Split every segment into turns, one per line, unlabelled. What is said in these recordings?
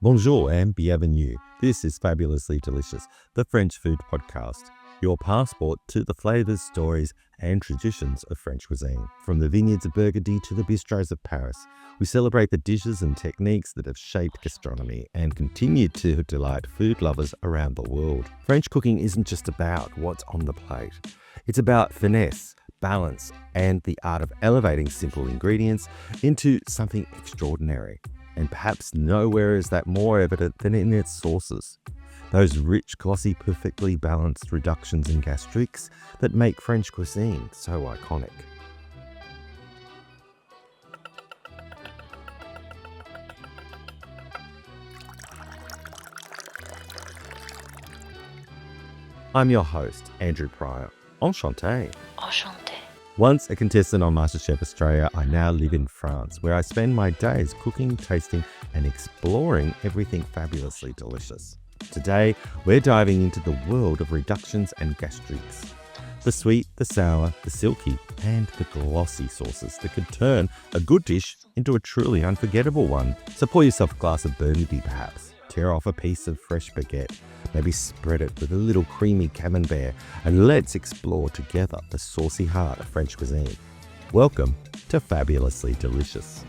Bonjour and bienvenue. This is Fabulously Delicious, the French food podcast, your passport to the flavors, stories, and traditions of French cuisine. From the vineyards of Burgundy to the bistros of Paris, we celebrate the dishes and techniques that have shaped gastronomy and continue to delight food lovers around the world. French cooking isn't just about what's on the plate. It's about finesse, balance, and the art of elevating simple ingredients into something extraordinary. And perhaps nowhere is that more evident than in its sauces. Those rich, glossy, perfectly balanced reductions and gastriques that make French cuisine so iconic. I'm your host, Andrew Pryor. Enchanté.
Enchanté.
Once a contestant on MasterChef Australia, I now live in France, where I spend my days cooking, tasting, and exploring everything fabulously delicious. Today, we're diving into the world of reductions and gastriques. The sweet, the sour, the silky, and the glossy sauces that could turn a good dish into a truly unforgettable one. So pour yourself a glass of Burgundy perhaps, tear off a piece of fresh baguette, maybe spread it with a little creamy camembert, and let's explore together the saucy heart of French cuisine. Welcome to Fabulously Delicious.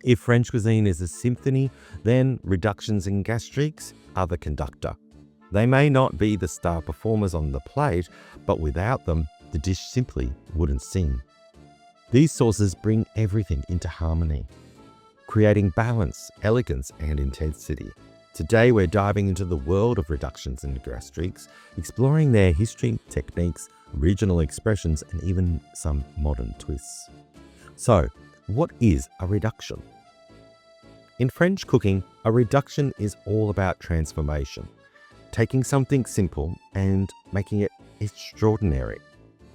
If French cuisine is a symphony, then reductions and gastriques are the conductor. They may not be the star performers on the plate, but without them, the dish simply wouldn't sing. These sauces bring everything into harmony, creating balance, elegance, and intensity. Today, we're diving into the world of reductions and gastriques, exploring their history, techniques, regional expressions, and even some modern twists. So, what is a reduction? In French cooking, a reduction is all about transformation, taking something simple and making it extraordinary.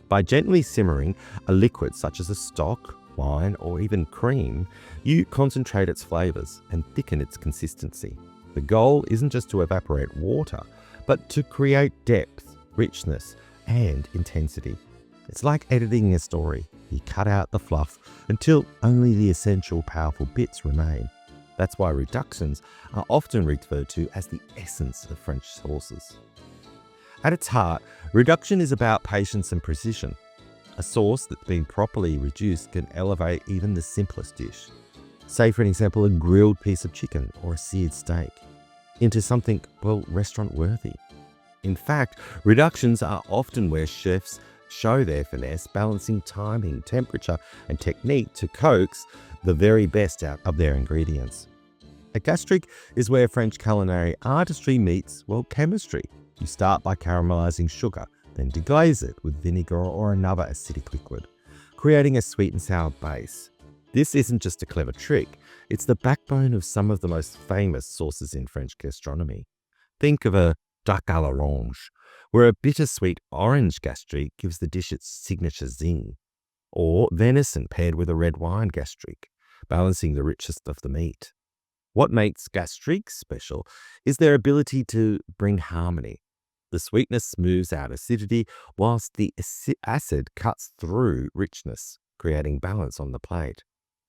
By gently simmering a liquid such as a stock, wine, or even cream, you concentrate its flavors and thicken its consistency. The goal isn't just to evaporate water, but to create depth, richness, and intensity. It's like editing a story. You cut out the fluff until only the essential, powerful bits remain. That's why reductions are often referred to as the essence of French sauces. At its heart, reduction is about patience and precision. A sauce that's been properly reduced can elevate even the simplest dish. Say, for example, a grilled piece of chicken or a seared steak into something, restaurant-worthy. In fact, reductions are often where chefs show their finesse, balancing timing, temperature, and technique to coax the very best out of their ingredients. A gastrique is where French culinary artistry meets, chemistry. You start by caramelizing sugar, then deglaze it with vinegar or another acidic liquid, creating a sweet and sour base. This isn't just a clever trick, it's the backbone of some of the most famous sauces in French gastronomy. Think of a duck à l'orange, where a bittersweet orange gastrique gives the dish its signature zing, or venison paired with a red wine gastrique, balancing the richest of the meat. What makes gastriques special is their ability to bring harmony. The sweetness smooths out acidity, whilst the acid cuts through richness, creating balance on the plate.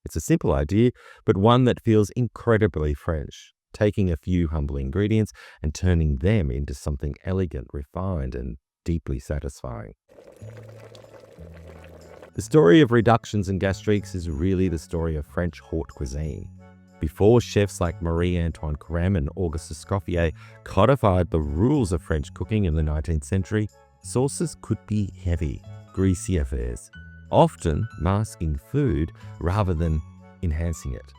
It's a simple idea, but one that feels incredibly French, taking a few humble ingredients and turning them into something elegant, refined, and deeply satisfying. The story of reductions and gastriques is really the story of French haute cuisine. Before chefs like Marie-Antoine Carême and Auguste Escoffier codified the rules of French cooking in the 19th century, sauces could be heavy, greasy affairs, often masking food rather than enhancing it.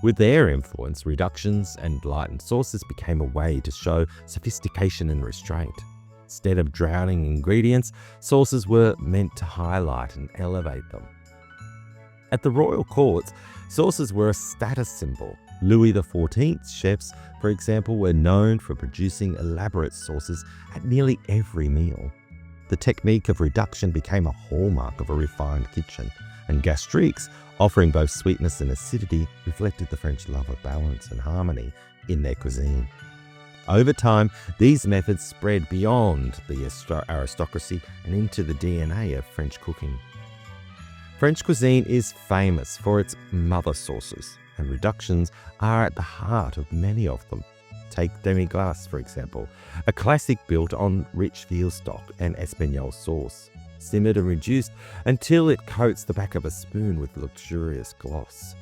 With their influence, reductions and lightened sauces became a way to show sophistication and restraint. Instead of drowning ingredients, sauces were meant to highlight and elevate them. At the royal courts, sauces were a status symbol. Louis XIV's chefs, for example, were known for producing elaborate sauces at nearly every meal. The technique of reduction became a hallmark of a refined kitchen, and gastriques, offering both sweetness and acidity, reflected the French love of balance and harmony in their cuisine. Over time, these methods spread beyond the aristocracy and into the DNA of French cooking. French cuisine is famous for its mother sauces, and reductions are at the heart of many of them. Take demi-glace, for example, a classic built on rich veal stock and espagnole sauce, simmered and reduced until it coats the back of a spoon with luxurious gloss.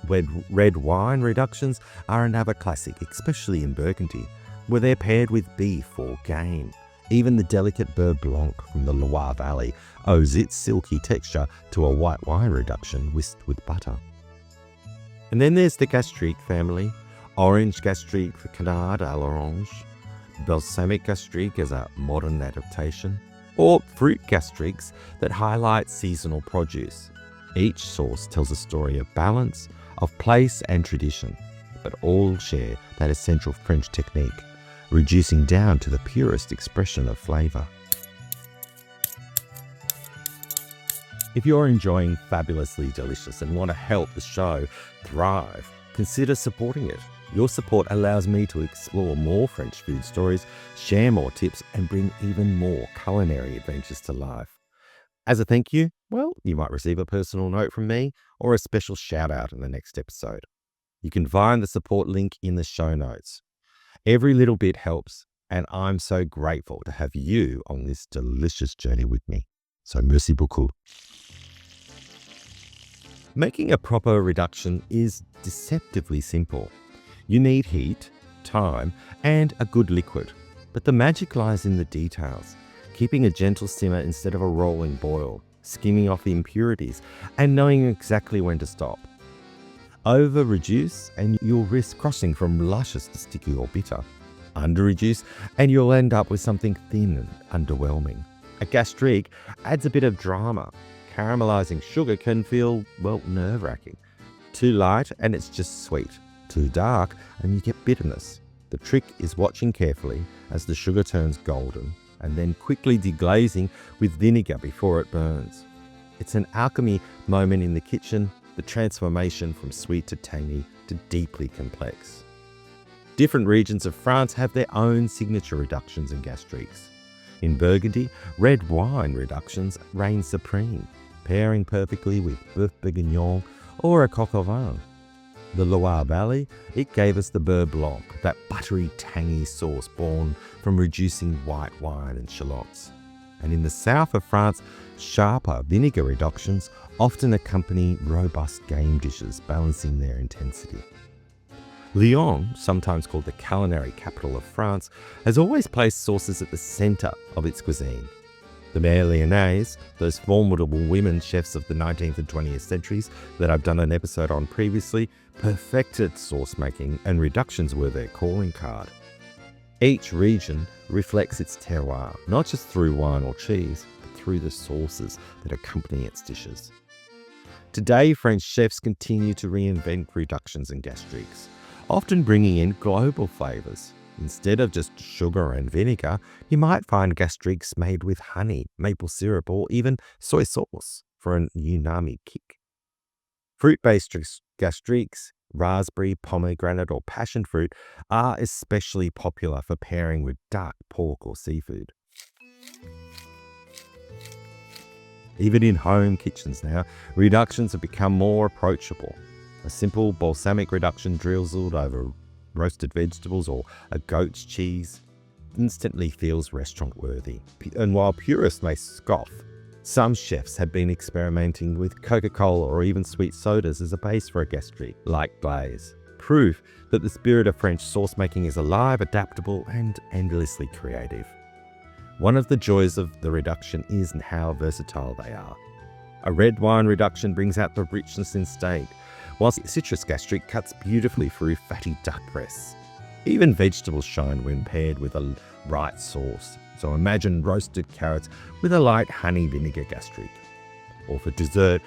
Red wine reductions are another classic, especially in Burgundy, where they're paired with beef or game. Even the delicate Beurre blanc from the Loire Valley owes its silky texture to a white wine reduction whisked with butter. And then there's the gastrique family. Orange gastrique for canard à l'orange, balsamic gastrique as a modern adaptation, or fruit gastriques that highlight seasonal produce. Each sauce tells a story of balance, of place and tradition, but all share that essential French technique, reducing down to the purest expression of flavour. If you're enjoying Fabulously Delicious and want to help the show thrive, consider supporting it. Your support allows me to explore more French food stories, share more tips, and bring even more culinary adventures to life. As a thank you, well, you might receive a personal note from me or a special shout out in the next episode. You can find the support link in the show notes. Every little bit helps, and I'm so grateful to have you on this delicious journey with me. So merci beaucoup. Making a proper reduction is deceptively simple. You need heat, time, and a good liquid. But the magic lies in the details, keeping a gentle simmer instead of a rolling boil, skimming off the impurities, and knowing exactly when to stop. Over-reduce and you'll risk crossing from luscious to sticky or bitter. Under-reduce and you'll end up with something thin and underwhelming. A gastrique adds a bit of drama. Caramelizing sugar can feel, well, nerve-wracking. Too light and it's just sweet. Too dark and you get bitterness. The trick is watching carefully as the sugar turns golden and then quickly deglazing with vinegar before it burns. It's an alchemy moment in the kitchen, the transformation from sweet to tangy to deeply complex. Different regions of France have their own signature reductions and gastriques. In Burgundy, red wine reductions reign supreme, pairing perfectly with bœuf bourguignon or a coq au vin. The Loire Valley, it gave us the Beurre blanc, that buttery, tangy sauce born from reducing white wine and shallots. And in the south of France, sharper vinegar reductions often accompany robust game dishes, balancing their intensity. Lyon, sometimes called the culinary capital of France, has always placed sauces at the centre of its cuisine. The Mère Lyonnaise, those formidable women chefs of the 19th and 20th centuries that I've done an episode on previously, perfected sauce making and reductions were their calling card. Each region reflects its terroir, not just through wine or cheese, but through the sauces that accompany its dishes. Today, French chefs continue to reinvent reductions and gastriques, often bringing in global flavours. Instead of just sugar and vinegar, you might find gastriques made with honey, maple syrup, or even soy sauce for an umami kick. Fruit-based gastriques, raspberry, pomegranate, or passion fruit are especially popular for pairing with dark pork or seafood. Even in home kitchens now, reductions have become more approachable. A simple balsamic reduction drizzled over roasted vegetables or a goat's cheese instantly feels restaurant-worthy. And while purists may scoff, some chefs have been experimenting with Coca-Cola or even sweet sodas as a base for a gastrique, like glaze. Proof that the spirit of French sauce making is alive, adaptable, and endlessly creative. One of the joys of the reduction is how versatile they are. A red wine reduction brings out the richness in steak, whilst citrus gastrique cuts beautifully through fatty duck breasts. Even vegetables shine when paired with a right sauce. So imagine roasted carrots with a light honey vinegar gastrique. Or for dessert,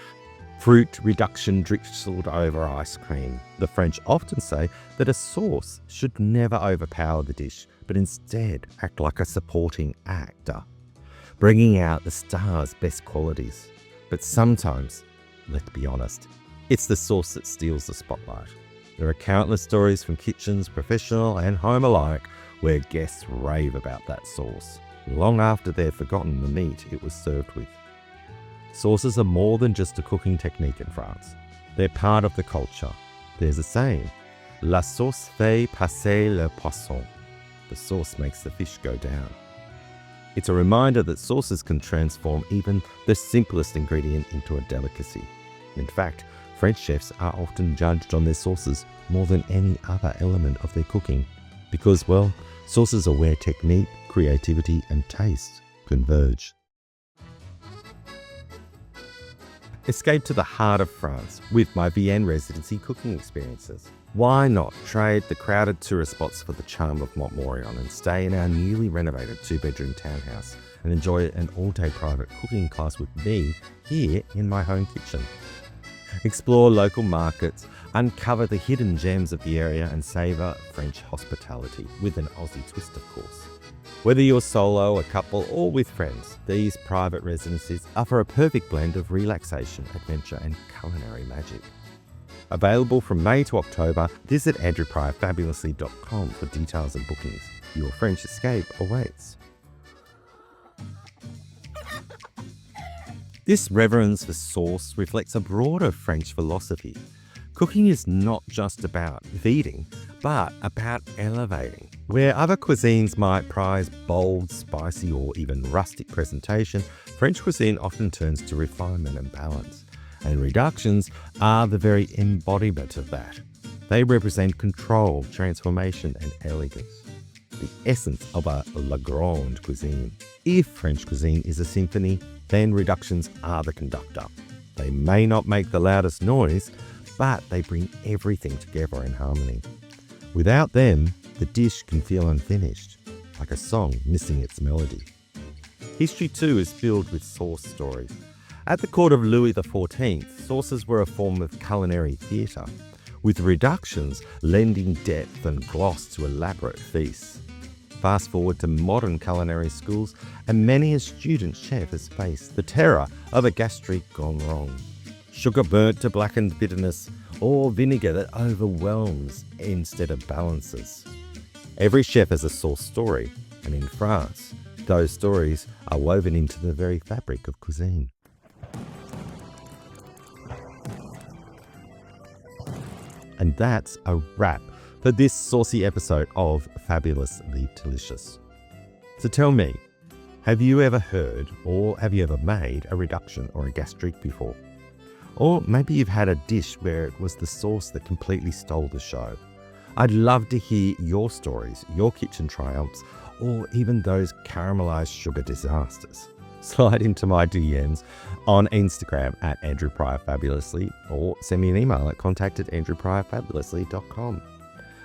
fruit reduction drizzled over ice cream. The French often say that a sauce should never overpower the dish, but instead act like a supporting actor, bringing out the star's best qualities. But sometimes, let's be honest, it's the sauce that steals the spotlight. There are countless stories from kitchens, professional and home alike, where guests rave about that sauce, long after they've forgotten the meat it was served with. Sauces are more than just a cooking technique in France. They're part of the culture. There's a saying, "La sauce fait passer le poisson." The sauce makes the fish go down. It's a reminder that sauces can transform even the simplest ingredient into a delicacy. In fact, French chefs are often judged on their sauces more than any other element of their cooking because, well, sauces are where technique, creativity and taste converge. Escape to the heart of France with my Vienne residency cooking experiences. Why not trade the crowded tourist spots for the charm of Montmorillon and stay in our newly renovated 2-bedroom townhouse and enjoy an all-day private cooking class with me here in my home kitchen. Explore local markets, uncover the hidden gems of the area and savour French hospitality with an Aussie twist, of course. Whether you're solo, a couple or with friends, these private residencies offer a perfect blend of relaxation, adventure and culinary magic. Available from May to October, visit andrewpryorfabulously.com for details and bookings. Your French escape awaits. This reverence for sauce reflects a broader French philosophy. Cooking is not just about feeding, but about elevating. Where other cuisines might prize bold, spicy, or even rustic presentation, French cuisine often turns to refinement and balance. And reductions are the very embodiment of that. They represent control, transformation, and elegance. The essence of a la grande cuisine. If French cuisine is a symphony, then reductions are the conductor. They may not make the loudest noise, but they bring everything together in harmony. Without them, the dish can feel unfinished, like a song missing its melody. History too is filled with sauce stories. At the court of Louis XIV, sauces were a form of culinary theatre, with reductions lending depth and gloss to elaborate feasts. Fast forward to modern culinary schools, and many a student chef has faced the terror of a gastrique gone wrong. Sugar burnt to blackened bitterness, or vinegar that overwhelms instead of balances. Every chef has a sauce story, and in France, those stories are woven into the very fabric of cuisine. And that's a wrap for this saucy episode of Fabulously Delicious. So tell me, have you ever heard or have you ever made a reduction or a gastrique before? Or maybe you've had a dish where it was the sauce that completely stole the show. I'd love to hear your stories, your kitchen triumphs, or even those caramelized sugar disasters. Slide into my DMs on Instagram at andrewpryorfabulously or send me an email at contact@andrewpryorfabulously.com.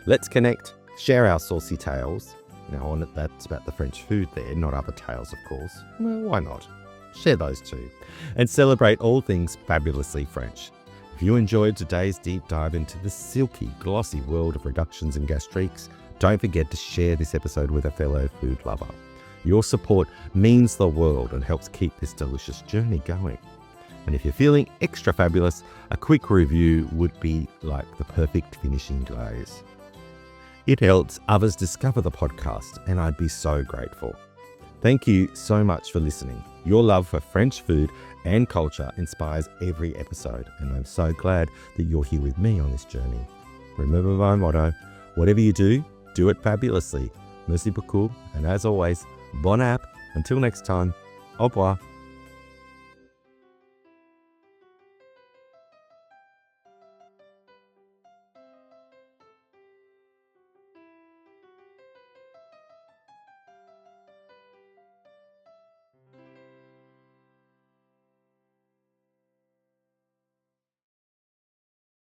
Let's connect, share our saucy tales. Now, that's about the French food there, not other tales, of course. Well, why not? Share those too. And celebrate all things fabulously French. If you enjoyed today's deep dive into the silky, glossy world of reductions and gastriques, don't forget to share this episode with a fellow food lover. Your support means the world and helps keep this delicious journey going. And if you're feeling extra fabulous, a quick review would be like the perfect finishing glaze. It helps others discover the podcast, and I'd be so grateful. Thank you so much for listening. Your love for French food and culture inspires every episode, and I'm so glad that you're here with me on this journey. Remember my motto, whatever you do it fabulously. Merci beaucoup, and as always, bon app. Until next time, au revoir.